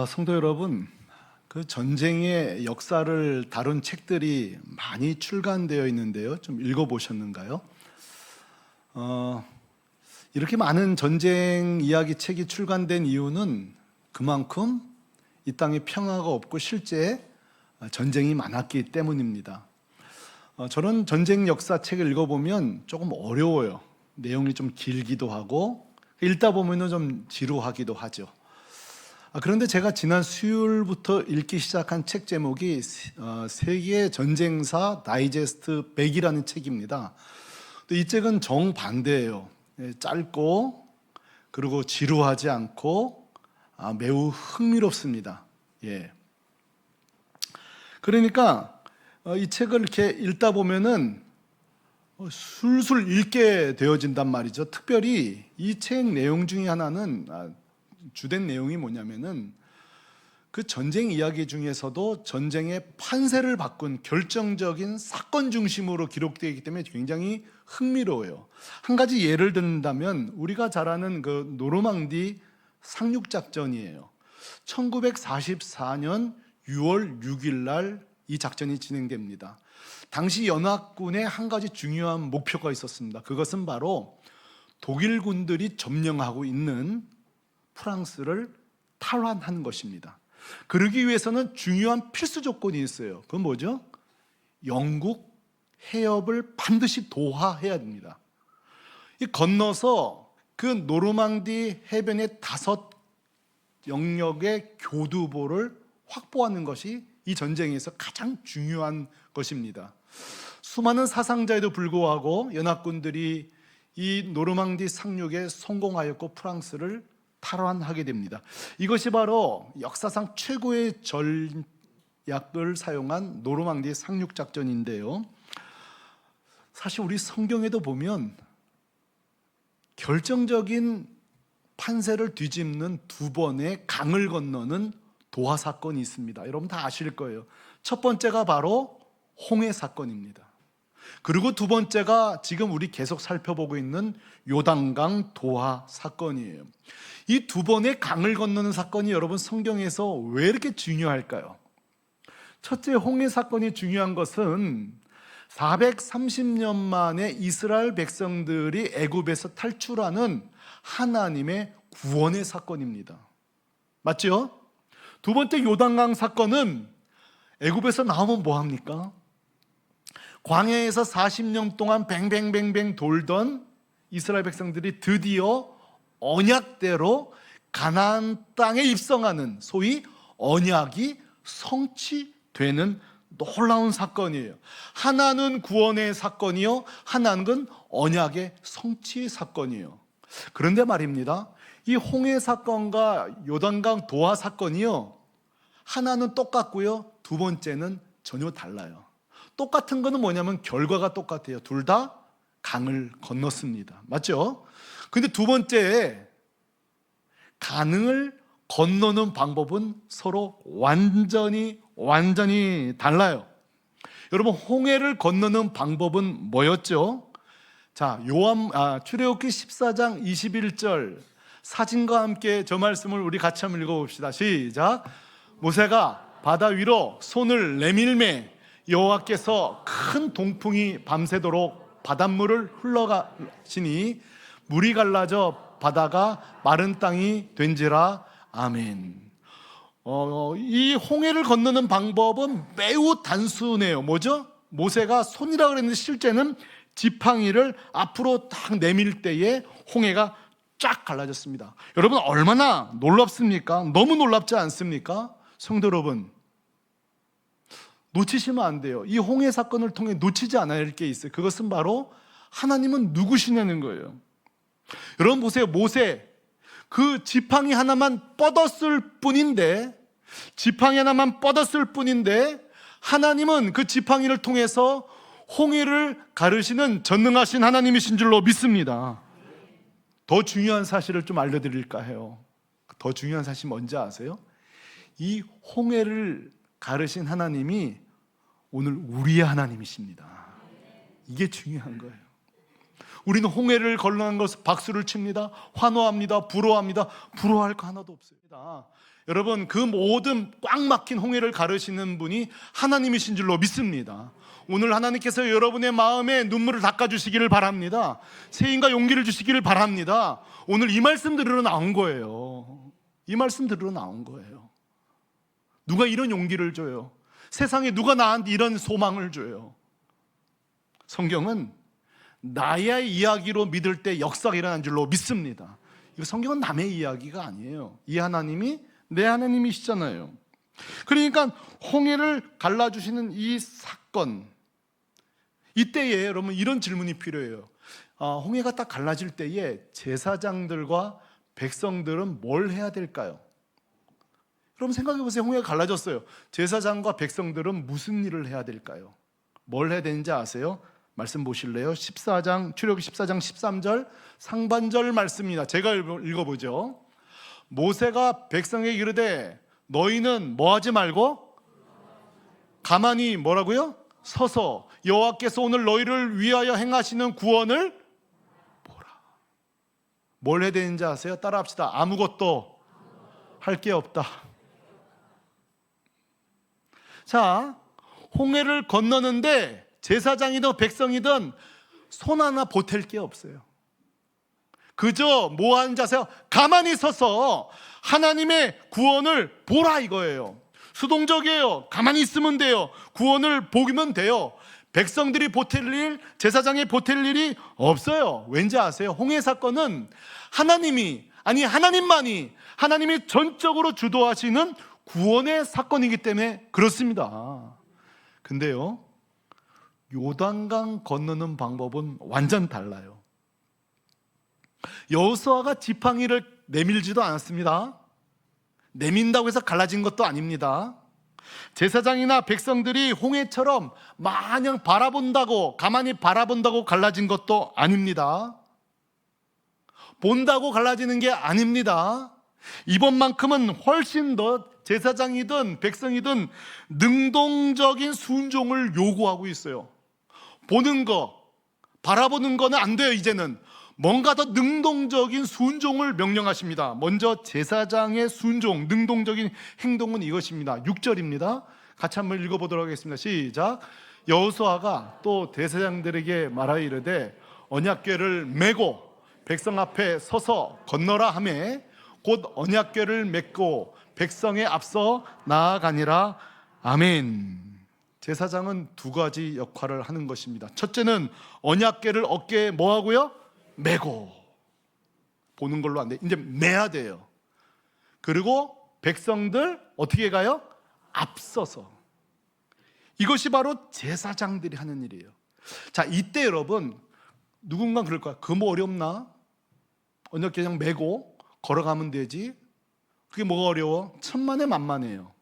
성도 여러분, 그 전쟁의 역사를 다룬 책들이 많이 출간되어 있는데요. 좀 읽어보셨는가요? 이렇게 많은 전쟁 이야기 책이 출간된 이유는 그만큼 이 땅에 평화가 없고 실제 전쟁이 많았기 때문입니다. 저는 전쟁 역사 책을 읽어보면 조금 어려워요. 내용이 좀 길기도 하고 읽다 보면 좀 지루하기도 하죠. 그런데 제가 지난 수요일부터 읽기 시작한 책 제목이 세계 전쟁사 다이제스트 100이라는 책입니다. 이 책은 정반대예요. 짧고 그리고 지루하지 않고 매우 흥미롭습니다. 그러니까 이 책을 이렇게 읽다 보면은 술술 읽게 되어진단 말이죠. 특별히 이 책 내용 중에 하나는 주된 내용이 뭐냐면은 그 전쟁 이야기 중에서도 전쟁의 판세를 바꾼 결정적인 사건 중심으로 기록되어 있기 때문에 굉장히 흥미로워요. 한 가지 예를 든다면 우리가 잘 아는 그 노르망디 상륙작전이에요. 1944년 6월 6일 날 이 작전이 진행됩니다. 당시 연합군의 한 가지 중요한 목표가 있었습니다. 그것은 바로 독일 군들이 점령하고 있는 프랑스를 탈환하는 것입니다. 그러기 위해서는 중요한 필수 조건이 있어요. 그건 뭐죠? 영국 해협을 반드시 도하해야 됩니다. 이 건너서 그 노르망디 해변의 5 영역의 교두보를 확보하는 것이 이 전쟁에서 가장 중요한 것입니다. 수많은 사상자에도 불구하고 연합군들이 이 노르망디 상륙에 성공하였고 프랑스를 탈환하게 됩니다. 이것이 바로 역사상 최고의 전략을 사용한 노르망디 상륙작전인데요. 사실 우리 성경에도 보면 결정적인 판세를 뒤집는 2번의 강을 건너는 도하 사건이 있습니다. 여러분 다 아실 거예요. 첫 번째가 바로 홍해 사건입니다. 그리고 2번째가 지금 우리 계속 살펴보고 있는 요단강 도하 사건이에요. 이 2번의 강을 건너는 사건이 여러분 성경에서 왜 이렇게 중요할까요? 첫째, 홍해 사건이 중요한 것은 430년 만에 이스라엘 백성들이 애굽에서 탈출하는 하나님의 구원의 사건입니다. 맞죠? 2번째 요단강 사건은 애굽에서 나오면 뭐합니까? 광야에서 40년 동안 뱅뱅뱅뱅 돌던 이스라엘 백성들이 드디어 언약대로 가나안 땅에 입성하는 소위 언약이 성취되는 놀라운 사건이에요. 하나는 구원의 사건이요, 하나는 언약의 성취의 사건이에요. 그런데 말입니다, 이 홍해 사건과 요단강 도하 사건이요, 하나는 똑같고요, 2번째는 전혀 달라요. 똑같은 거는 뭐냐면 결과가 똑같아요. 둘 다 강을 건넜습니다. 맞죠? 근데 2번째, 강을 건너는 방법은 서로 완전히 달라요. 여러분, 홍해를 건너는 방법은 뭐였죠? 자, 출애굽기 14장 21절 사진과 함께 저 말씀을 우리 같이 한번 읽어봅시다. 시작. 모세가 바다 위로 손을 내밀매 여호와께서 큰 동풍이 밤새도록 바닷물을 흘러가시니 물이 갈라져 바다가 마른 땅이 된지라. 아멘. 이 홍해를 건너는 방법은 매우 단순해요. 뭐죠? 모세가 손이라 그랬는데 실제는 지팡이를 앞으로 딱 내밀 때에 홍해가 쫙 갈라졌습니다. 여러분, 얼마나 놀랍습니까? 너무 놀랍지 않습니까? 성도 여러분, 놓치시면 안 돼요. 이 홍해 사건을 통해 놓치지 않아야 할 게 있어요. 그것은 바로 하나님은 누구시냐는 거예요. 여러분 보세요. 모세, 그 지팡이 하나만 뻗었을 뿐인데 하나님은 그 지팡이를 통해서 홍해를 가르시는 전능하신 하나님이신 줄로 믿습니다. 더 중요한 사실을 좀 알려드릴까 해요. 더 중요한 사실이 뭔지 아세요? 이 홍해를 가르신 하나님이 오늘 우리의 하나님이십니다. 이게 중요한 거예요. 우리는 홍해를 건너는 것을 박수를 칩니다. 환호합니다. 부러워합니다. 부러워할 거 하나도 없습니다. 여러분, 그 모든 꽉 막힌 홍해를 가르시는 분이 하나님이신 줄로 믿습니다. 오늘 하나님께서 여러분의 마음에 눈물을 닦아주시기를 바랍니다. 세임과 용기를 주시기를 바랍니다. 오늘 이 말씀 들으러 나온 거예요. 이 말씀 들으러 나온 거예요. 누가 이런 용기를 줘요? 세상에 누가 나한테 이런 소망을 줘요? 성경은 나의 이야기로 믿을 때 역사가 일어난 줄로 믿습니다. 이거 성경은 남의 이야기가 아니에요. 이 하나님이 내 하나님이시잖아요. 그러니까 홍해를 갈라주시는 이 사건, 이때에 여러분 이런 질문이 필요해요. 홍해가 딱 갈라질 때에 제사장들과 백성들은 뭘 해야 될까요? 여러분 생각해 보세요. 홍해가 갈라졌어요. 제사장과 백성들은 무슨 일을 해야 될까요? 뭘 해야 되는지 아세요? 말씀 보실래요? 출애굽기 14장 13절 상반절 말씀입니다. 제가 읽어보죠. 모세가 백성에게 이르되 너희는 뭐 하지 말고 가만히 뭐라고요? 서서 여호와께서 오늘 너희를 위하여 행하시는 구원을 보라. 뭘 해야 되는지 아세요? 따라합시다. 아무것도 할 게 없다. 자, 홍해를 건너는데 제사장이든 백성이든 손 하나 보탤 게 없어요. 그저 뭐 하는 자세요? 가만히 서서 하나님의 구원을 보라 이거예요. 수동적이에요. 가만히 있으면 돼요. 구원을 보기면 돼요. 백성들이 보탤 일, 제사장이 보탤 일이 없어요. 왠지 아세요? 홍해 사건은 하나님이 전적으로 주도하시는 구원의 사건이기 때문에 그렇습니다. 근데요, 요단강 건너는 방법은 완전 달라요. 여호수아가 지팡이를 내밀지도 않았습니다. 내민다고 해서 갈라진 것도 아닙니다. 제사장이나 백성들이 홍해처럼 마냥 가만히 바라본다고 갈라진 것도 아닙니다. 본다고 갈라지는 게 아닙니다. 이번만큼은 훨씬 더 제사장이든 백성이든 능동적인 순종을 요구하고 있어요. 보는 거, 바라보는 거는 안 돼요. 이제는 뭔가 더 능동적인 순종을 명령하십니다. 먼저 제사장의 순종, 능동적인 행동은 이것입니다. 6절입니다. 같이 한번 읽어보도록 하겠습니다. 시작. 여호수아가 또 대제사장들에게 말하여 이르되 언약궤를 메고 백성 앞에 서서 건너라 하며 곧 언약궤를 메고 백성에 앞서 나아가니라. 아멘. 제사장은 두 가지 역할을 하는 것입니다. 첫째는 언약궤를 어깨에 뭐 하고요? 메고. 보는 걸로 안 돼. 이제 메야 돼요. 그리고 백성들 어떻게 가요? 앞서서. 이것이 바로 제사장들이 하는 일이에요. 자, 이때 여러분 누군가 그럴 거야. 그 뭐 어렵나? 언약궤 그냥 메고 걸어가면 되지. 그게 뭐가 어려워? 천만에 만만해요.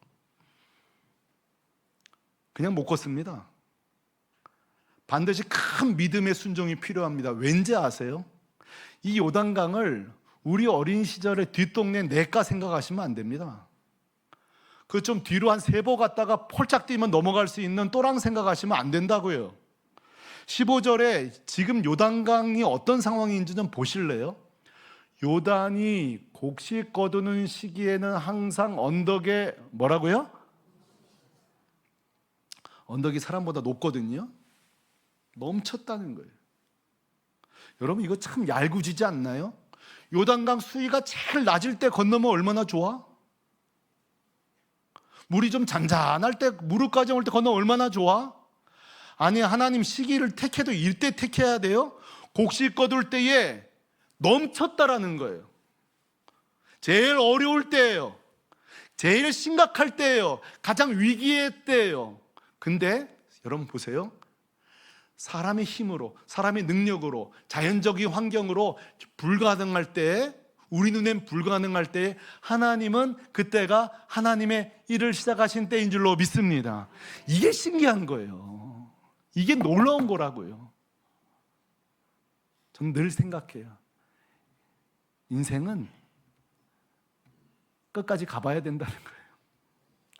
그냥 못 걷습니다. 반드시 큰 믿음의 순종이 필요합니다. 왠지 아세요? 이 요단강을 우리 어린 시절에 뒷동네 내과 생각하시면 안 됩니다. 그 좀 뒤로 한 3보 갔다가 폴짝 뛰면 넘어갈 수 있는 또랑 생각하시면 안 된다고요. 15절에 지금 요단강이 어떤 상황인지 좀 보실래요? 요단이 곡식 거두는 시기에는 항상 언덕에 뭐라고요? 언덕이 사람보다 높거든요. 멈췄다는 거예요. 여러분 이거 참 얄궂지 않나요? 요단강 수위가 제일 낮을 때 건너면 얼마나 좋아? 물이 좀 잔잔할 때 무릎까지 올 때 건너면 얼마나 좋아? 아니 하나님 시기를 택해도 이때 택해야 돼요? 곡식 거둘 때에 넘쳤다라는 거예요. 제일 어려울 때예요. 제일 심각할 때예요. 가장 위기의 때예요. 근데 여러분 보세요. 사람의 힘으로, 사람의 능력으로, 자연적인 환경으로 불가능할 때, 우리 눈엔 불가능할 때 하나님은 그때가 하나님의 일을 시작하신 때인 줄로 믿습니다. 이게 신기한 거예요. 이게 놀라운 거라고요. 저는 늘 생각해요. 인생은 끝까지 가봐야 된다는 거예요.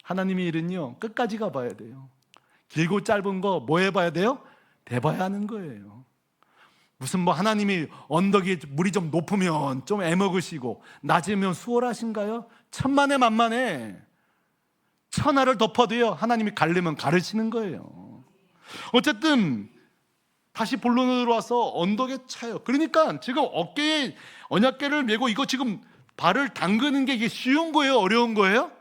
하나님의 일은요, 끝까지 가봐야 돼요. 길고 짧은 거 뭐 해봐야 돼요? 대봐야 하는 거예요. 무슨 뭐 하나님이 언덕이 물이 좀 높으면 좀 애먹으시고 낮으면 수월하신가요? 천만에 만만에 천하를 덮어도요 하나님이 가르면 가르시는 거예요. 어쨌든 다시 본론으로 와서 언덕에 차요. 그러니까 지금 어깨에 언약궤를 메고 이거 지금 발을 담그는 게 이게 쉬운 거예요? 어려운 거예요?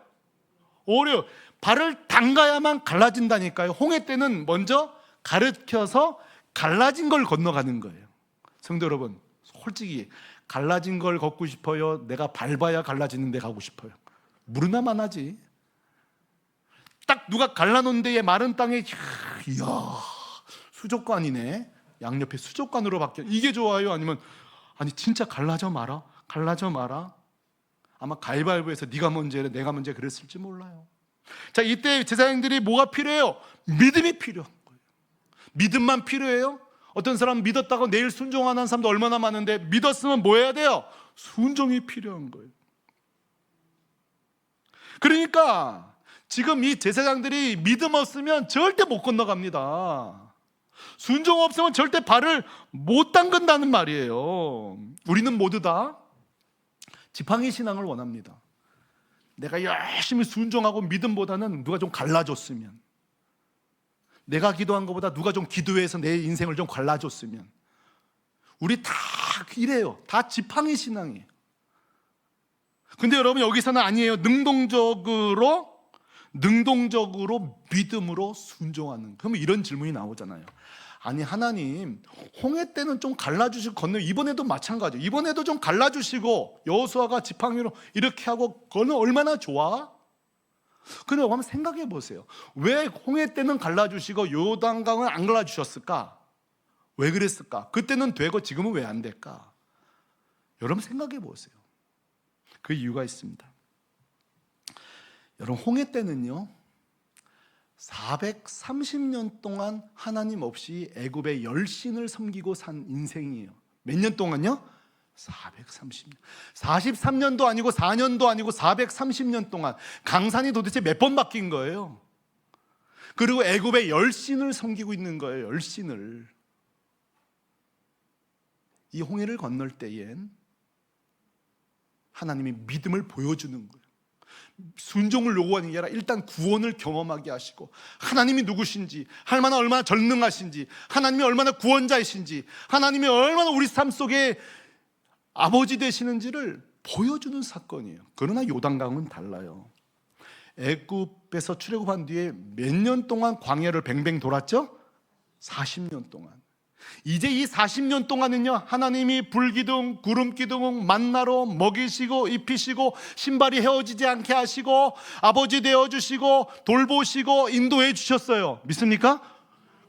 어려워. 발을 담가야만 갈라진다니까요. 홍해 때는 먼저 가르쳐서 갈라진 걸 건너가는 거예요. 성도 여러분, 솔직히 갈라진 걸 걷고 싶어요? 내가 밟아야 갈라지는 데 가고 싶어요? 무르나만 하지. 딱 누가 갈라놓은 데에 마른 땅에 이야 수족관이네. 양옆에 수족관으로 바뀌어. 이게 좋아요? 아니면 아니 진짜 갈라져 마라? 갈라져 마라? 아마 가위바위보에서 네가 먼저 해 내가 먼저 그랬을지 몰라요. 자, 이때 제사장들이 뭐가 필요해요? 믿음이 필요한 거예요. 믿음만 필요해요? 어떤 사람 믿었다고 내일 순종 안 하는 사람도 얼마나 많은데 믿었으면 뭐 해야 돼요? 순종이 필요한 거예요. 그러니까 지금 이 제사장들이 믿음 없으면 절대 못 건너갑니다. 순종 없으면 절대 발을 못 담근다는 말이에요. 우리는 모두 다 지팡이 신앙을 원합니다. 내가 열심히 순종하고 믿음보다는 누가 좀 갈라줬으면, 내가 기도한 것보다 누가 좀 기도해서 내 인생을 좀 갈라줬으면. 우리 다 이래요. 다 지팡이 신앙이에요. 근데 여러분 여기서는 아니에요. 능동적으로 믿음으로 순종하는. 그러면 이런 질문이 나오잖아요. 아니 하나님 홍해 때는 좀 갈라주시고 건너, 이번에도 마찬가지예요. 이번에도 좀 갈라주시고 여호수아가 지팡이로 이렇게 하고 건너 얼마나 좋아? 그런데 한번 생각해 보세요. 왜 홍해 때는 갈라주시고 요단강은 안 갈라주셨을까? 왜 그랬을까? 그때는 되고 지금은 왜 안 될까? 여러분 생각해 보세요. 그 이유가 있습니다. 여러분 홍해 때는요 430년 동안 하나님 없이 애굽의 열신을 섬기고 산 인생이에요. 몇 년 동안요? 430년. 43년도 아니고 4년도 아니고 430년 동안 강산이 도대체 몇 번 바뀐 거예요. 그리고 애굽의 열신을 섬기고 있는 거예요. 열신을. 이 홍해를 건널 때엔 하나님이 믿음을 보여주는 거예요. 순종을 요구하는 게 아니라 일단 구원을 경험하게 하시고, 하나님이 누구신지, 얼마나 전능하신지, 하나님이 얼마나 구원자이신지, 하나님이 얼마나 우리 삶 속에 아버지 되시는지를 보여주는 사건이에요. 그러나 요단강은 달라요. 애굽에서 출애굽한 뒤에 몇 년 동안 광야를 뱅뱅 돌았죠? 40년 동안. 이제 이 40년 동안은요 하나님이 불기둥 구름기둥 만나로 먹이시고 입히시고 신발이 헤어지지 않게 하시고 아버지 되어주시고 돌보시고 인도해 주셨어요. 믿습니까?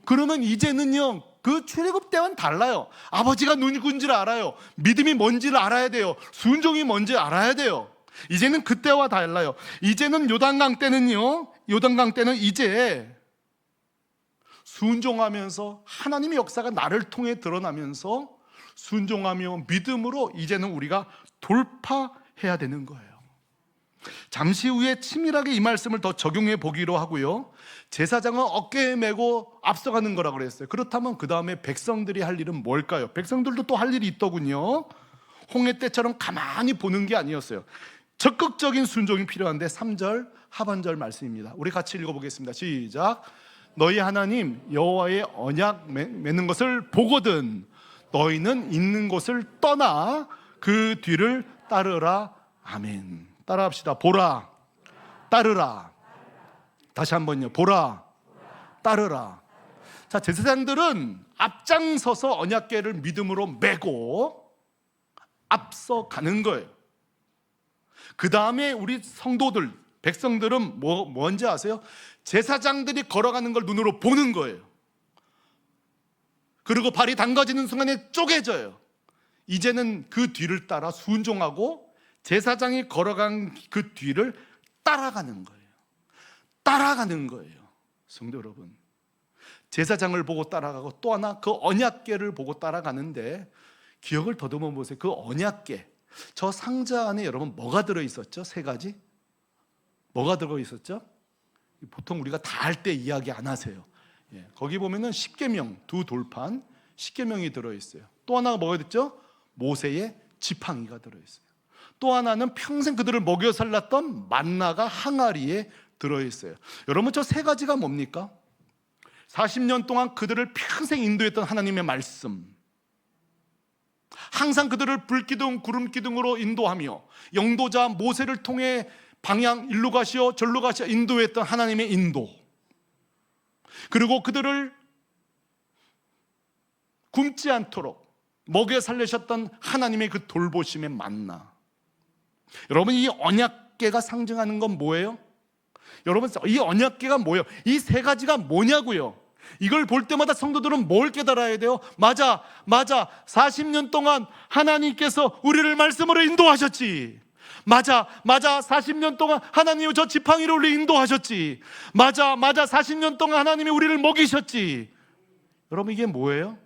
그러면 이제는요 그 출애굽 때와는 달라요. 아버지가 누군지를 알아요. 믿음이 뭔지를 알아야 돼요. 순종이 뭔지 알아야 돼요. 이제는 그때와 달라요. 이제는 요단강 때는 이제 순종하면서 하나님의 역사가 나를 통해 드러나면서 순종하며 믿음으로 이제는 우리가 돌파해야 되는 거예요. 잠시 후에 치밀하게 이 말씀을 더 적용해 보기로 하고요. 제사장은 어깨에 메고 앞서가는 거라고 그랬어요. 그렇다면 그 다음에 백성들이 할 일은 뭘까요? 백성들도 또 할 일이 있더군요. 홍해 때처럼 가만히 보는 게 아니었어요. 적극적인 순종이 필요한데 3절 하반절 말씀입니다. 우리 같이 읽어보겠습니다. 시작. 너희 하나님 여호와의 언약 맺는 것을 보거든 너희는 있는 곳을 떠나 그 뒤를 따르라. 아멘. 따라합시다. 보라, 따르라. 다시 한번요. 보라, 따르라. 자, 제사장들은 앞장서서 언약궤를 믿음으로 메고 앞서가는 거예요. 그 다음에 우리 성도들, 백성들은 뭔지 아세요? 제사장들이 걸어가는 걸 눈으로 보는 거예요. 그리고 발이 담가지는 순간에 쪼개져요. 이제는 그 뒤를 따라 순종하고 제사장이 걸어간 그 뒤를 따라가는 거예요. 따라가는 거예요. 성도 여러분, 제사장을 보고 따라가고 또 하나 그 언약궤를 보고 따라가는데 기억을 더듬어 보세요. 그 언약궤, 저 상자 안에 여러분 뭐가 들어있었죠? 3가지? 뭐가 들어있었죠? 보통 우리가 다 할 때 이야기 안 하세요. 거기 보면은 10계명 2 돌판, 십계명이 들어있어요. 또 하나가 뭐가 됐죠? 모세의 지팡이가 들어있어요. 또 하나는 평생 그들을 먹여 살랐던 만나가 항아리에 들어있어요. 여러분, 저 세 가지가 뭡니까? 40년 동안 그들을 평생 인도했던 하나님의 말씀, 항상 그들을 불기둥 구름기둥으로 인도하며 영도자 모세를 통해 방향 일로 가시오 절로 가시오 인도했던 하나님의 인도, 그리고 그들을 굶지 않도록 먹여 살리셨던 하나님의 그 돌보심의 만나. 여러분, 이 언약궤가 상징하는 건 뭐예요? 여러분, 이 언약궤가 뭐예요? 이 세 가지가 뭐냐고요? 이걸 볼 때마다 성도들은 뭘 깨달아야 돼요? 맞아 40년 동안 하나님께서 우리를 말씀으로 인도하셨지. 맞아 40년 동안 하나님이 저 지팡이로 우리 인도하셨지. 맞아 40년 동안 하나님이 우리를 먹이셨지. 여러분, 이게 뭐예요?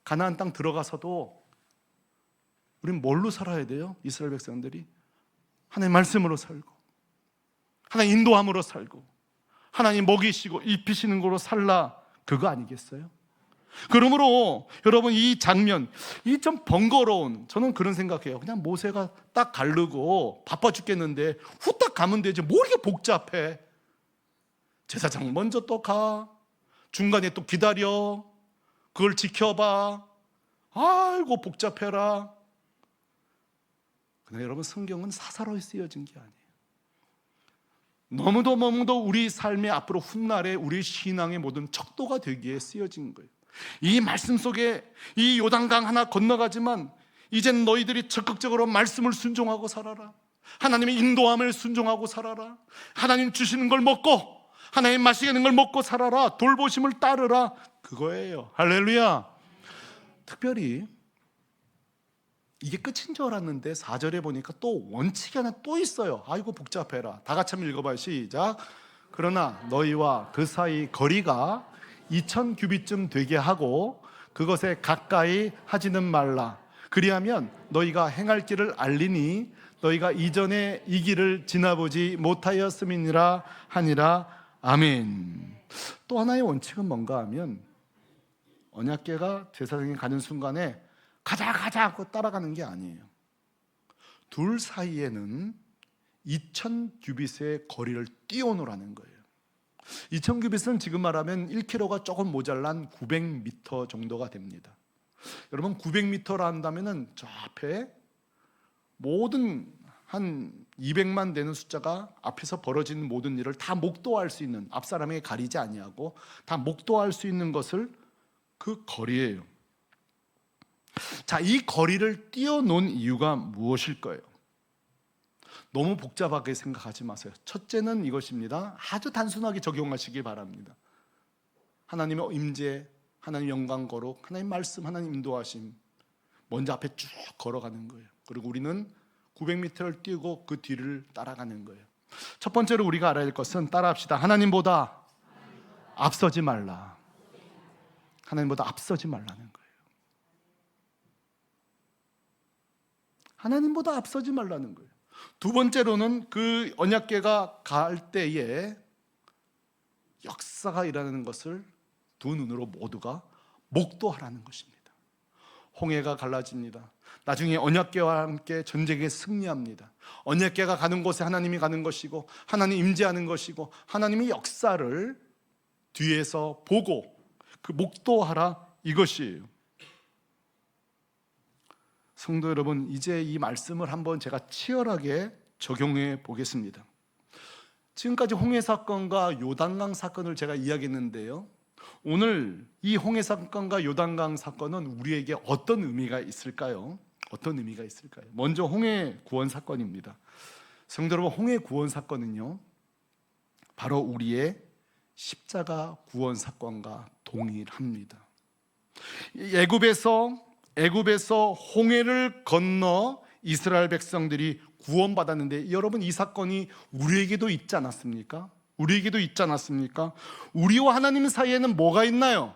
가나안 땅 들어가서도 우린 뭘로 살아야 돼요? 이스라엘 백성들이 하나님 말씀으로 살고, 하나님 인도함으로 살고, 하나님 먹이시고 입히시는 거로 살라, 그거 아니겠어요? 그러므로 여러분, 이 장면, 이 좀 번거로운, 저는 그런 생각해요. 그냥 모세가 딱 가르고 바빠 죽겠는데 후딱 가면 되지, 뭐 이렇게 복잡해? 제사장 먼저 또 가, 중간에 또 기다려, 그걸 지켜봐. 아이고 복잡해라. 근데 여러분, 성경은 사사로이 쓰여진 게 아니에요. 너무도 우리 삶의 앞으로 훗날에 우리 신앙의 모든 척도가 되기에 쓰여진 거예요. 이 말씀 속에 이 요단강 하나 건너가지만 이젠 너희들이 적극적으로 말씀을 순종하고 살아라. 하나님의 인도함을 순종하고 살아라. 하나님 주시는 걸 먹고, 하나님 마시는 걸 먹고 살아라. 돌보심을 따르라. 그거예요. 할렐루야. 특별히 이게 끝인 줄 알았는데 4절에 보니까 또 원칙이 하나 또 있어요. 아이고 복잡해라. 다 같이 한번 읽어봐요. 시작. 그러나 너희와 그 사이 거리가 2000규빗쯤 되게 하고 그것에 가까이 하지는 말라. 그리하면 너희가 행할 길을 알리니 너희가 이전에 이 길을 지나보지 못하였음이니라 하니라. 아멘. 또 하나의 원칙은 뭔가 하면, 언약궤가 제사장이 가는 순간에 가자 하고 따라가는 게 아니에요. 둘 사이에는 2000규빗의 거리를 띄워놓으라는 거예요. 2000규빗은 지금 말하면 1km가 조금 모자란 900m 정도가 됩니다. 여러분, 900m라 한다면은 저 앞에 모든 한 200만 되는 숫자가 앞에서 벌어지는 모든 일을 다 목도할 수 있는, 앞사람에게 가리지 아니하고 다 목도할 수 있는 것을 그 거리예요. 자, 이 거리를 띄워놓은 이유가 무엇일까요? 너무 복잡하게 생각하지 마세요. 첫째는 이것입니다. 아주 단순하게 적용하시기 바랍니다. 하나님의 임재, 하나님 영광 거룩, 하나님 말씀, 하나님 인도하심, 먼저 앞에 쭉 걸어가는 거예요. 그리고 우리는 900m를 뛰고 그 뒤를 따라가는 거예요. 첫 번째로 우리가 알아야 될 것은, 따라합시다. 하나님보다 앞서지 말라. 하나님보다 앞서지 말라는 거예요. 하나님보다 앞서지 말라는 거예요. 두 번째로는 그 언약궤가 갈 때에 역사가 일어나는 것을 두 눈으로 모두가 목도하라는 것입니다. 홍해가 갈라집니다. 나중에 언약궤와 함께 전쟁에 승리합니다. 언약궤가 가는 곳에 하나님이 가는 것이고, 하나님 임재하는 것이고, 하나님의 역사를 뒤에서 보고 그 목도하라, 이것이에요. 성도 여러분, 이제 이 말씀을 한번 제가 치열하게 적용해 보겠습니다. 지금까지 홍해 사건과 요단강 사건을 제가 이야기했는데요, 오늘 이 홍해 사건과 요단강 사건은 우리에게 어떤 의미가 있을까요? 어떤 의미가 있을까요? 먼저 홍해 구원 사건입니다. 성도 여러분, 홍해 구원 사건은요, 바로 우리의 십자가 구원 사건과 동일합니다. 애굽에서 홍해를 건너 이스라엘 백성들이 구원받았는데, 여러분, 이 사건이 우리에게도 있지 않았습니까? 우리에게도 있지 않았습니까? 우리와 하나님 사이에는 뭐가 있나요?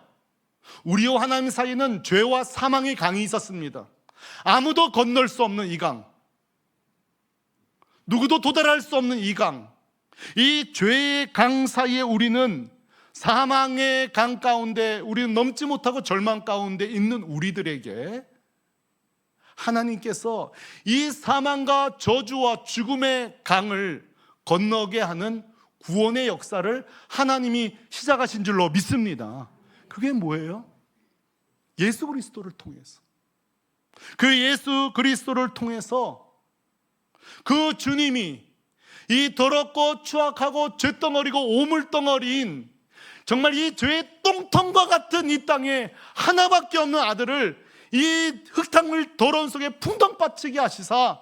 우리와 하나님 사이에는 죄와 사망의 강이 있었습니다. 아무도 건널 수 없는 이 강, 누구도 도달할 수 없는 이 강, 이 죄의 강 사이에 우리는 사망의 강 가운데, 우리는 넘지 못하고 절망 가운데 있는 우리들에게 하나님께서 이 사망과 저주와 죽음의 강을 건너게 하는 구원의 역사를 하나님이 시작하신 줄로 믿습니다. 그게 뭐예요? 예수 그리스도를 통해서, 그 예수 그리스도를 통해서 그 주님이 이 더럽고 추악하고 죄덩어리고 오물덩어리인 정말 이 죄의 똥통과 같은 이 땅에 하나밖에 없는 아들을 이 흙탕물 더러운 속에 풍덩 빠지게 하시사,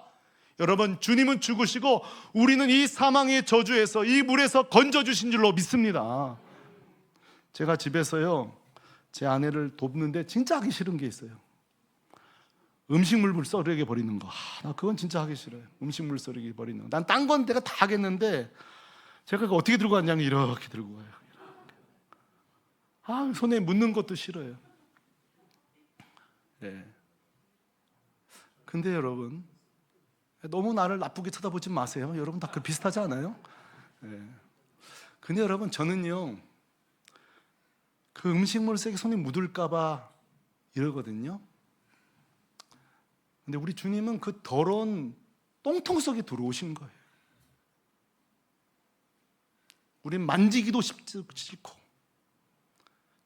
여러분, 주님은 죽으시고 우리는 이 사망의 저주에서, 이 물에서 건져주신 줄로 믿습니다. 제가 집에서요, 제 아내를 돕는데 진짜 하기 싫은 게 있어요. 음식물 썰게 버리는 거. 나 그건 진짜 하기 싫어요. 음식물 썰게 버리는 거. 난 딴 건 내가 다 하겠는데 제가 그거 어떻게 들고 갔냐면 이렇게 들고 가요. 손에 묻는 것도 싫어요. 네. 근데 여러분, 너무 나를 나쁘게 쳐다보지 마세요. 여러분 다 그 비슷하지 않아요? 네. 근데 여러분, 저는요, 그 음식물 속에 손이 묻을까봐 이러거든요. 근데 우리 주님은 그 더러운 똥통 속에 들어오신 거예요. 우린 만지기도 싫고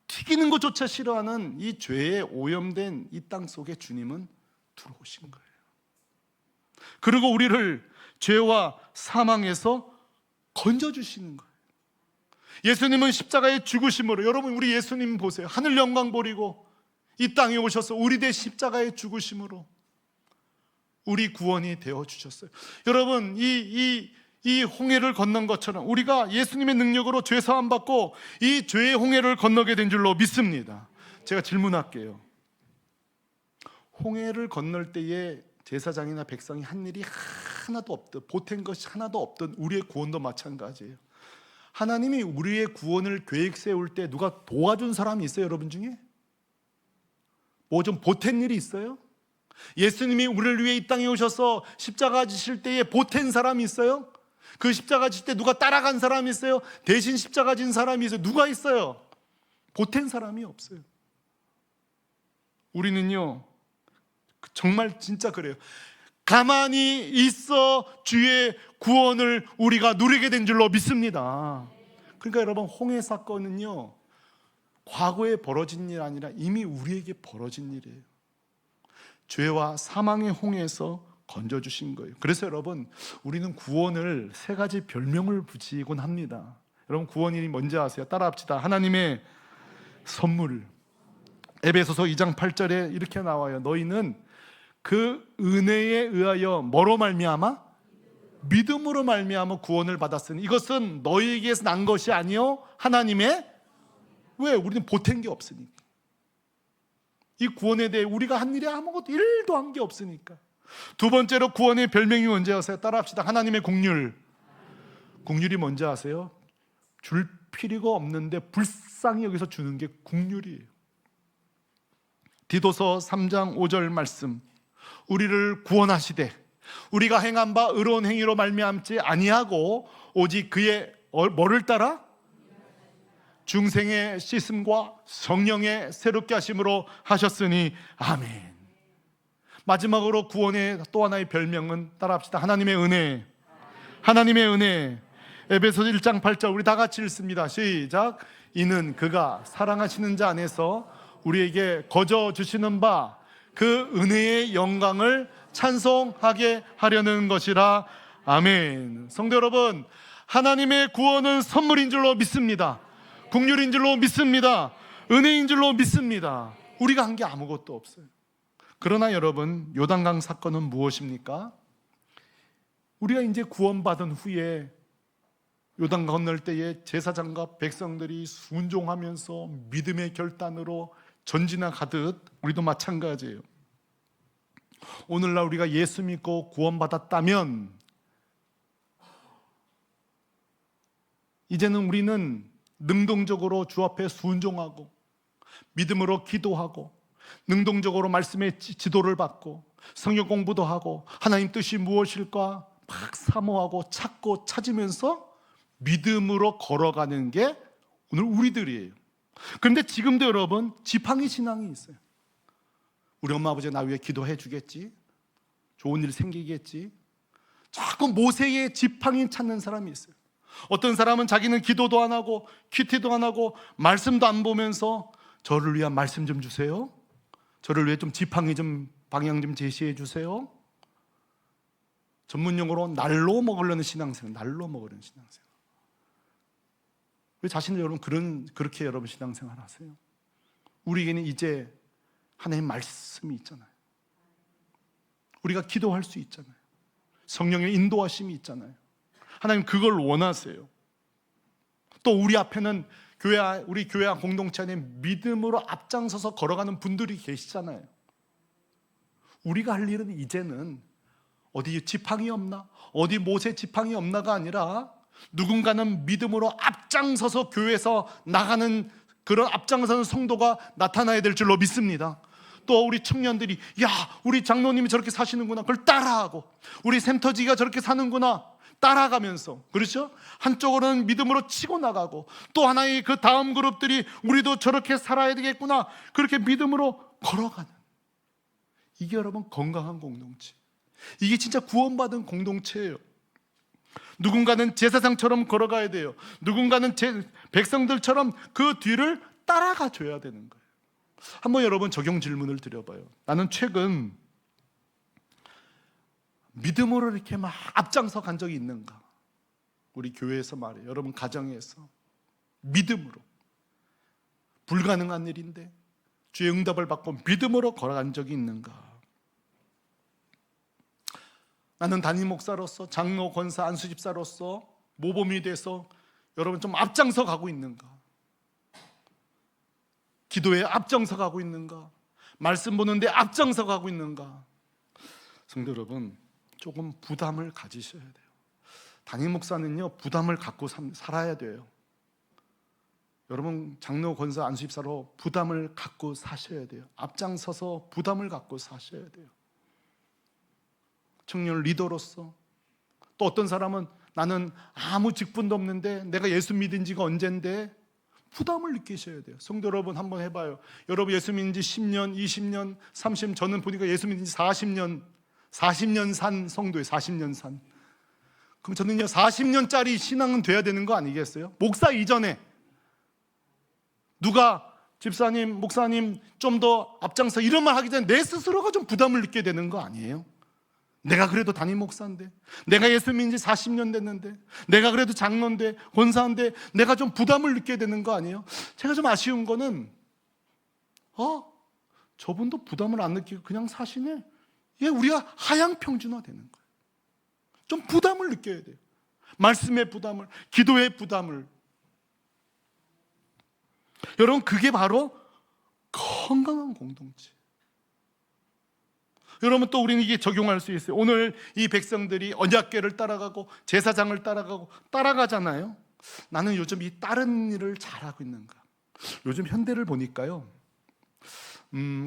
튀기는 것조차 싫어하는 이 죄에 오염된 이 땅 속에 주님은 들어오신 거예요. 그리고 우리를 죄와 사망에서 건져주시는 거예요. 예수님은 십자가의 죽으심으로, 여러분, 우리 예수님 보세요. 하늘 영광 버리고 이 땅에 오셔서 우리 대 십자가의 죽으심으로 우리 구원이 되어주셨어요. 여러분, 이 홍해를 건넌 것처럼 우리가 예수님의 능력으로 죄 사함 받고 이 죄의 홍해를 건너게 된 줄로 믿습니다. 제가 질문할게요. 홍해를 건널 때에 제사장이나 백성이 한 일이 하나도 없던, 보탠 것이 하나도 없던 우리의 구원도 마찬가지예요. 하나님이 우리의 구원을 계획 세울 때 누가 도와준 사람이 있어요, 여러분 중에? 뭐 좀 보탠 일이 있어요? 예수님이 우리를 위해 이 땅에 오셔서 십자가 지실 때에 보탠 사람이 있어요? 그 십자가 질 때 누가 따라간 사람이 있어요? 대신 십자가 진 사람이 있어요? 누가 있어요? 보탠 사람이 없어요. 우리는요, 정말 진짜 그래요. 가만히 있어 주의 구원을 우리가 누리게 된 줄로 믿습니다. 그러니까 여러분, 홍해 사건은요, 과거에 벌어진 일 아니라 이미 우리에게 벌어진 일이에요. 죄와 사망의 홍해에서 건져주신 거예요. 그래서 여러분, 우리는 구원을 세 가지 별명을 붙이곤 합니다. 여러분, 구원이 뭔지 아세요? 따라합시다. 하나님의 선물. 에베소서 2장 8절에 이렇게 나와요. 너희는 그 은혜에 의하여 뭐로 말미암아? 믿음으로 말미암아 구원을 받았으니 이것은 너희에게서 난 것이 아니요 하나님의. 왜? 우리는 보탠 게 없으니까. 이 구원에 대해 우리가 한 일이 아무것도 일도 한 게 없으니까. 두 번째로 구원의 별명이 뭔지 아세요? 따라합시다. 하나님의 긍휼. 긍휼이 뭔지 아세요? 줄 필요가 없는데 불쌍히 여기서 주는 게 긍휼이에요. 디도서 3장 5절 말씀. 우리를 구원하시되 우리가 행한 바 의로운 행위로 말미암지 아니하고 오직 그의 뭐를 따라? 중생의 씻음과 성령의 새롭게 하심으로 하셨으니 아멘. 마지막으로 구원의 또 하나의 별명은 따라합시다. 하나님의 은혜. 하나님의 은혜. 에베소서 1장 8절 우리 다 같이 읽습니다. 시작. 이는 그가 사랑하시는 자 안에서 우리에게 거저 주시는 바 그 은혜의 영광을 찬송하게 하려는 것이라. 아멘. 성도 여러분, 하나님의 구원은 선물인 줄로 믿습니다. 긍휼인 줄로 믿습니다. 은혜인 줄로 믿습니다. 우리가 한 게 아무것도 없어요. 그러나 여러분, 요단강 사건은 무엇입니까? 우리가 이제 구원받은 후에 요단 건널 때에 제사장과 백성들이 순종하면서 믿음의 결단으로 전진하가듯 우리도 마찬가지예요. 오늘날 우리가 예수 믿고 구원받았다면 이제는 우리는 능동적으로 주 앞에 순종하고 믿음으로 기도하고 능동적으로 말씀의 지도를 받고 성경 공부도 하고 하나님 뜻이 무엇일까 막 사모하고 찾고 찾으면서 믿음으로 걸어가는 게 오늘 우리들이에요. 그런데 지금도 여러분 지팡이 신앙이 있어요. 우리 엄마 아버지가 나 위해 기도해 주겠지, 좋은 일 생기겠지. 자꾸 모세의 지팡이 찾는 사람이 있어요. 어떤 사람은 자기는 기도도 안 하고 큐티도 안 하고 말씀도 안 보면서 저를 위한 말씀 좀 주세요, 저를 위해 좀 지팡이 좀 방향 좀 제시해 주세요. 전문용어로 날로 먹으려는 신앙생활, 날로 먹으려는 신앙생활. 왜 자신을 여러분 그렇게 여러분 신앙생활 하세요? 우리에게는 이제 하나님의 말씀이 있잖아요. 우리가 기도할 수 있잖아요. 성령의 인도하심이 있잖아요. 하나님 그걸 원하세요. 또 우리 앞에는 우리 교회 공동체 안에 믿음으로 앞장서서 걸어가는 분들이 계시잖아요. 우리가 할 일은 이제는 어디 지팡이 없나, 어디 모세 지팡이 없나가 아니라 누군가는 믿음으로 앞장서서 교회에서 나가는 그런 앞장서는 성도가 나타나야 될 줄로 믿습니다. 또 우리 청년들이 야, 우리 장로님이 저렇게 사시는구나, 그걸 따라하고 우리 샘터지가 저렇게 사는구나 따라가면서, 그렇죠? 한쪽으로는 믿음으로 치고 나가고 또 하나의 그 다음 그룹들이 우리도 저렇게 살아야 되겠구나, 그렇게 믿음으로 걸어가는, 이게 여러분 건강한 공동체, 이게 진짜 구원받은 공동체예요. 누군가는 제사장처럼 걸어가야 돼요. 누군가는 백성들처럼 그 뒤를 따라가 줘야 되는 거예요. 한번 여러분 적용 질문을 드려봐요. 나는 최근 믿음으로 이렇게 막 앞장서 간 적이 있는가? 우리 교회에서 말이에요. 여러분 가정에서 믿음으로, 불가능한 일인데 주의 응답을 받고 믿음으로 걸어간 적이 있는가? 나는 담임 목사로서, 장로, 권사, 안수집사로서 모범이 돼서 여러분 좀 앞장서 가고 있는가? 기도에 앞장서 가고 있는가? 말씀 보는데 앞장서 가고 있는가? 성도 여러분, 조금 부담을 가지셔야 돼요. 담임 목사는요, 부담을 갖고 살아야 돼요. 여러분 장로, 권사, 안수집사로 부담을 갖고 사셔야 돼요. 앞장서서 부담을 갖고 사셔야 돼요. 청년 리더로서, 또 어떤 사람은 나는 아무 직분도 없는데 내가 예수 믿은 지가 언젠데, 부담을 느끼셔야 돼요. 성도 여러분 한번 해봐요. 여러분 예수 믿은 지 10년, 20년, 30년, 저는 보니까 예수 믿은 지 40년 산 성도예요. 40년 산. 그럼 저는요 40년짜리 신앙은 돼야 되는 거 아니겠어요? 목사 이전에 누가 집사님, 목사님 좀 더 앞장서 이런 말 하기 전에 내 스스로가 좀 부담을 느끼게 되는 거 아니에요? 내가 그래도 담임 목사인데, 내가 예수 믿은 지 40년 됐는데, 내가 그래도 장로인데, 권사인데 내가 좀 부담을 느끼게 되는 거 아니에요? 제가 좀 아쉬운 거는 저분도 부담을 안 느끼고 그냥 사시네. 예, 우리가 하향평준화 되는 거예요. 좀 부담을 느껴야 돼요. 말씀의 부담을, 기도의 부담을. 여러분 그게 바로 건강한 공동체. 여러분 또 우리는 이게 적용할 수 있어요. 오늘 이 백성들이 언약궤를 따라가고 제사장을 따라가잖아요. 나는 요즘 이 다른 일을 잘하고 있는가? 요즘 현대를 보니까요,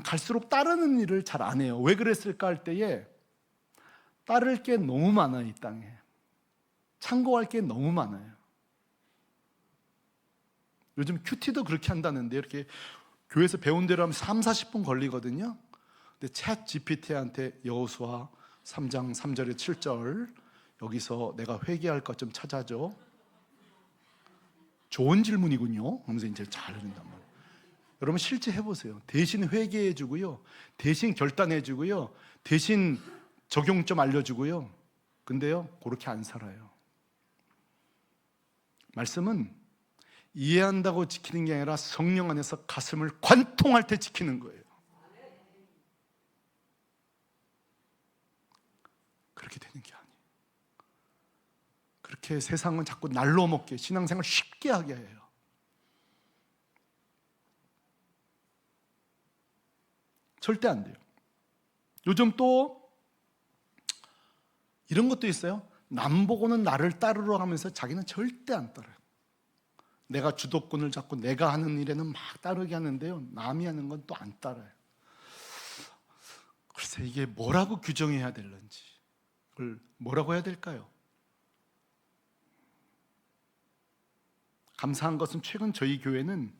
갈수록 따르는 일을 잘 안 해요. 왜 그랬을까 할 때에 따를 게 너무 많아요. 이 땅에 참고할 게 너무 많아요. 요즘 큐티도 그렇게 한다는데, 이렇게 교회에서 배운 대로 하면 30-40분 걸리거든요. 근데 챗 GPT한테 여호수아 3장 3절에 7절 여기서 내가 회개할 것 좀 찾아줘. 좋은 질문이군요 하면서 이제 잘 해준단 말이에요. 여러분 실제 해보세요. 대신 회개해주고요, 대신 결단해주고요, 대신 적용 좀 알려주고요. 근데요 그렇게 안 살아요. 말씀은 이해한다고 지키는 게 아니라 성령 안에서 가슴을 관통할 때 지키는 거예요. 그렇게 되는 게 아니에요. 그렇게 세상은 자꾸 날로 먹게, 신앙생활 쉽게 하게 해요. 절대 안 돼요. 요즘 또 이런 것도 있어요. 남 보고는 나를 따르러 하면서 자기는 절대 안 따라요. 내가 주도권을 잡고 내가 하는 일에는 막 따르게 하는데요, 남이 하는 건 또 안 따라요. 글쎄 이게 뭐라고 규정해야 될런지, 그걸 뭐라고 해야 될까요? 감사한 것은 최근 저희 교회는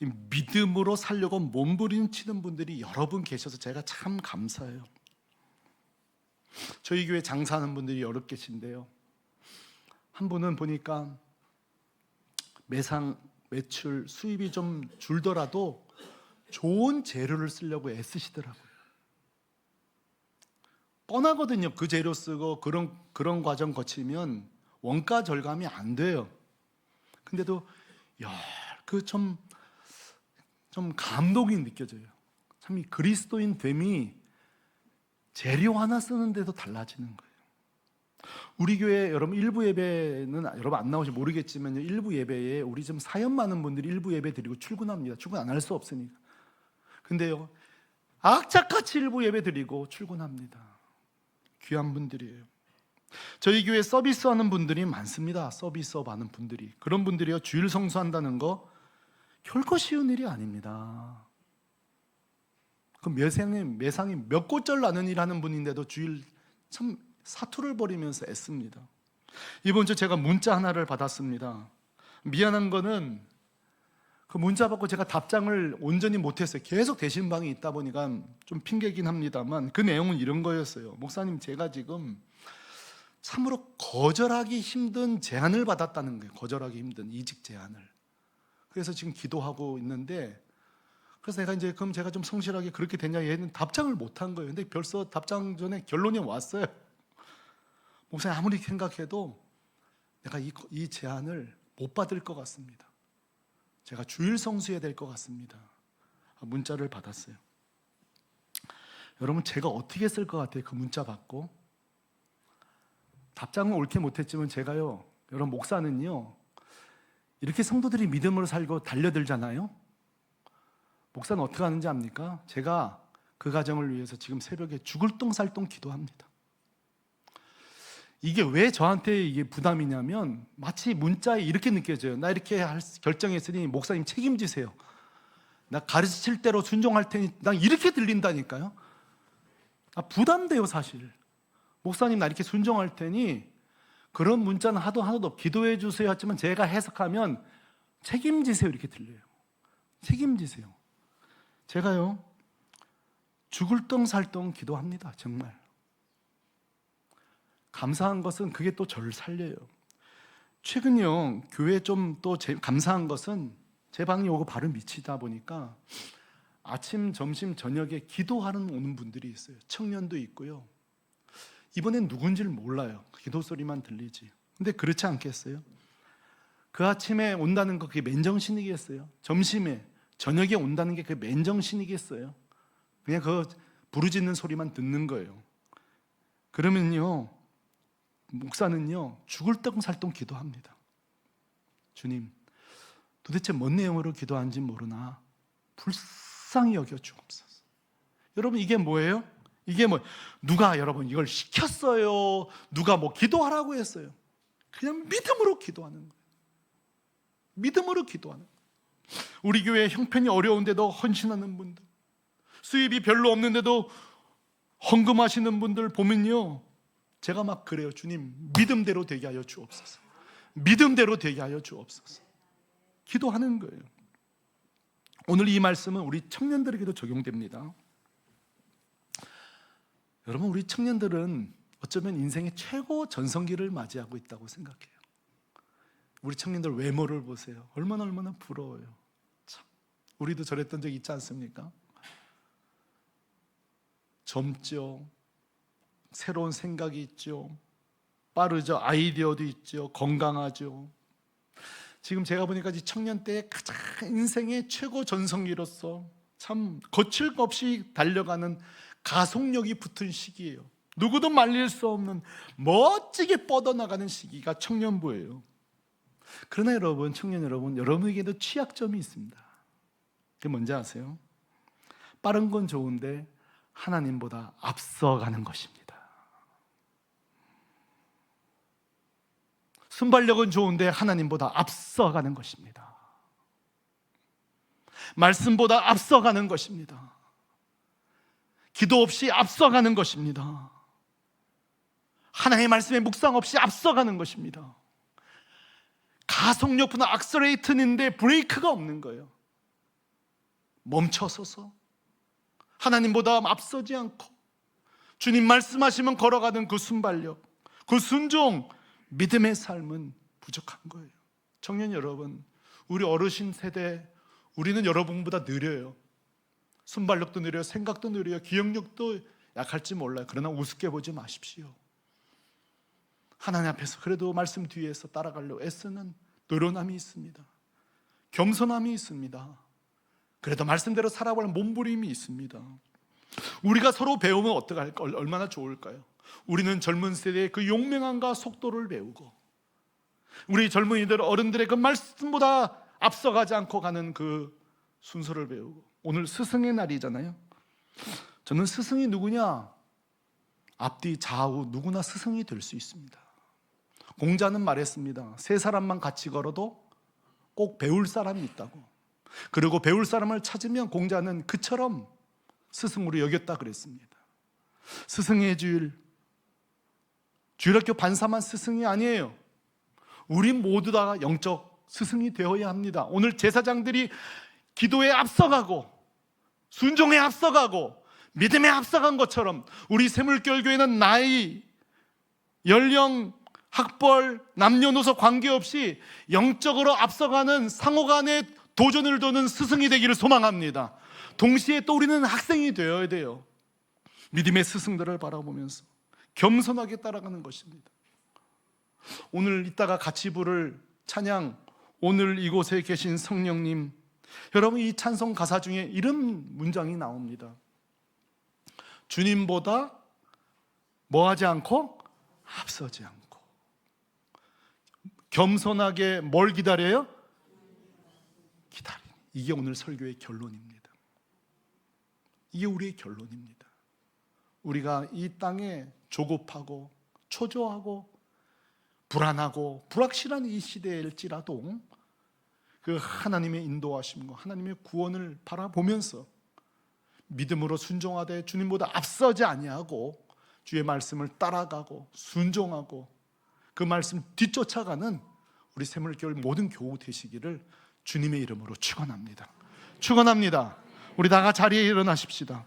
이 믿음으로 살려고 몸부림치는 분들이 여러 분 계셔서 제가 참 감사해요. 저희 교회 장사하는 분들이 여러 계신데요, 한 분은 보니까 매상 매출 수입이 좀 줄더라도 좋은 재료를 쓰려고 애쓰시더라고요. 뻔하거든요. 그 재료 쓰고 그런 과정 거치면 원가 절감이 안 돼요. 근데도 좀 감동이 느껴져요. 참 이 그리스도인 됨이 재료 하나 쓰는데도 달라지는 거예요. 우리 교회 여러분 일부 예배는 여러분 안 나오시 모르겠지만 일부 예배에 우리 좀 사연 많은 분들이 일부 예배 드리고 출근합니다. 출근 안 할 수 없으니까. 근데요, 악착같이 일부 예배 드리고 출근합니다. 귀한 분들이에요. 저희 교회 서비스하는 분들이 많습니다. 서비스업 하는 분들이. 그런 분들이요, 주일 성수한다는 거 결코 쉬운 일이 아닙니다. 그 매상이 몇 고절 나는 일 하는 분인데도 주일 참 사투를 벌이면서 애씁니다. 이번 주 제가 문자 하나를 받았습니다. 미안한 거는 그 문자 받고 제가 답장을 온전히 못했어요. 계속 대신방이 있다 보니까 좀 핑계긴 합니다만 그 내용은 이런 거였어요. 목사님, 제가 지금 참으로 거절하기 힘든 제안을 받았다는 거예요. 거절하기 힘든 이직 제안을. 그래서 지금 기도하고 있는데, 그래서 내가 이제 그럼 제가 좀 성실하게 그렇게 되냐 얘는 답장을 못한 거예요. 근데 벌써 답장 전에 결론이 왔어요. 목사님, 아무리 생각해도 내가 이 제안을 못 받을 것 같습니다. 제가 주일 성수해야 될 것 같습니다. 문자를 받았어요. 여러분, 제가 어떻게 쓸 것 같아요? 그 문자 받고 답장은 옳게 못했지만 제가요, 여러분 목사는요 이렇게 성도들이 믿음으로 살고 달려들잖아요. 목사는 어떻게 하는지 압니까? 제가 그 가정을 위해서 지금 새벽에 죽을 똥살똥 기도합니다. 이게 왜 저한테 이게 부담이냐면 마치 문자에 이렇게 느껴져요. 나 이렇게 결정했으니 목사님 책임지세요. 나 가르칠 대로 순종할 테니, 난 이렇게 들린다니까요. 부담돼요 사실. 목사님, 나 이렇게 순종할 테니 그런 문자는 하나도 기도해 주세요 하지만 제가 해석하면 책임지세요 이렇게 들려요. 책임지세요. 제가요 죽을 똥살똥 기도합니다. 정말 감사한 것은 그게 또 저를 살려요. 최근요 교회에 좀 또 감사한 것은 제 방에 오고 바로 미치다 보니까 아침, 점심, 저녁에 기도하는 오는 분들이 있어요. 청년도 있고요. 이번엔 누군지를 몰라요. 기도 소리만 들리지. 근데 그렇지 않겠어요? 그 아침에 온다는 거 그게 맨정신이겠어요? 점심에, 저녁에 온다는 게 그게 맨정신이겠어요? 그냥 그 부르짖는 소리만 듣는 거예요. 그러면요 목사는요 죽을 똥살똥 기도합니다. 주님, 도대체 뭔 내용으로 기도하는지 모르나 불쌍히 여겨 주옵소서. 여러분, 이게 뭐예요? 이게 누가 여러분 이걸 시켰어요? 누가 기도하라고 했어요? 그냥 믿음으로 기도하는 거예요. 믿음으로 기도하는 거예요. 우리 교회 형편이 어려운데도 헌신하는 분들, 수입이 별로 없는데도 헌금하시는 분들 보면요 제가 막 그래요. 주님, 믿음대로 되게 하여 주옵소서. 믿음대로 되게 하여 주옵소서. 기도하는 거예요. 오늘 이 말씀은 우리 청년들에게도 적용됩니다. 여러분, 우리 청년들은 어쩌면 인생의 최고 전성기를 맞이하고 있다고 생각해요. 우리 청년들 외모를 보세요. 얼마나 부러워요. 참, 우리도 저랬던 적 있지 않습니까? 젊죠. 새로운 생각이 있죠. 빠르죠. 아이디어도 있죠. 건강하죠. 지금 제가 보니까 이 청년 때의 가장 인생의 최고 전성기로서 참 거칠 것 없이 달려가는 가속력이 붙은 시기예요. 누구도 말릴 수 없는 멋지게 뻗어나가는 시기가 청년부예요. 그러나 여러분, 청년 여러분, 여러분에게도 취약점이 있습니다. 그게 뭔지 아세요? 빠른 건 좋은데 하나님보다 앞서가는 것입니다. 순발력은 좋은데 하나님보다 앞서가는 것입니다. 말씀보다 앞서가는 것입니다. 기도 없이 앞서가는 것입니다. 하나님의 말씀에 묵상 없이 앞서가는 것입니다. 가속력부는 악셀레이터인데 브레이크가 없는 거예요. 멈춰서서 하나님보다 앞서지 않고 주님 말씀하시면 걸어가는 그 순발력, 그 순종, 믿음의 삶은 부족한 거예요. 청년 여러분, 우리 어르신 세대, 우리는 여러분보다 느려요. 순발력도 느려요, 생각도 느려요, 기억력도 약할지 몰라요. 그러나 우습게 보지 마십시오. 하나님 앞에서 그래도 말씀 뒤에서 따라가려고 애쓰는 노련함이 있습니다. 겸손함이 있습니다. 그래도 말씀대로 살아갈 몸부림이 있습니다. 우리가 서로 배우면 어떡할까? 얼마나 좋을까요? 우리는 젊은 세대의 그 용맹함과 속도를 배우고, 우리 젊은이들, 어른들의 그 말씀보다 앞서가지 않고 가는 그 순서를 배우고. 오늘 스승의 날이잖아요. 저는 스승이 누구냐? 앞뒤 좌우 누구나 스승이 될 수 있습니다. 공자는 말했습니다. 세 사람만 같이 걸어도 꼭 배울 사람이 있다고. 그리고 배울 사람을 찾으면 공자는 그처럼 스승으로 여겼다 그랬습니다. 스승의 주일학교 반사만 스승이 아니에요. 우리 모두 다 영적 스승이 되어야 합니다. 오늘 제사장들이 기도에 앞서가고 순종에 앞서가고 믿음에 앞서간 것처럼 우리 새물결교회는 나이, 연령, 학벌, 남녀노소 관계없이 영적으로 앞서가는 상호간의 도전을 도는 스승이 되기를 소망합니다. 동시에 또 우리는 학생이 되어야 돼요. 믿음의 스승들을 바라보면서 겸손하게 따라가는 것입니다. 오늘 이따가 같이 부를 찬양, 오늘 이곳에 계신 성령님, 여러분 이 찬송 가사 중에 이런 문장이 나옵니다. 주님보다 뭐하지 않고 앞서지 않고. 겸손하게 뭘 기다려요? 기다리는. 이게 오늘 설교의 결론입니다. 이게 우리의 결론입니다. 우리가 이 땅에 조급하고 초조하고 불안하고 불확실한 이 시대일지라도 그 하나님의 인도하심과 하나님의 구원을 바라보면서 믿음으로 순종하되 주님보다 앞서지 아니하고 주의 말씀을 따라가고 순종하고 그 말씀 뒤쫓아가는 우리 새물교회 모든 교우 되시기를 주님의 이름으로 축원합니다. 축원합니다. 우리 다 자리에 일어나십시다.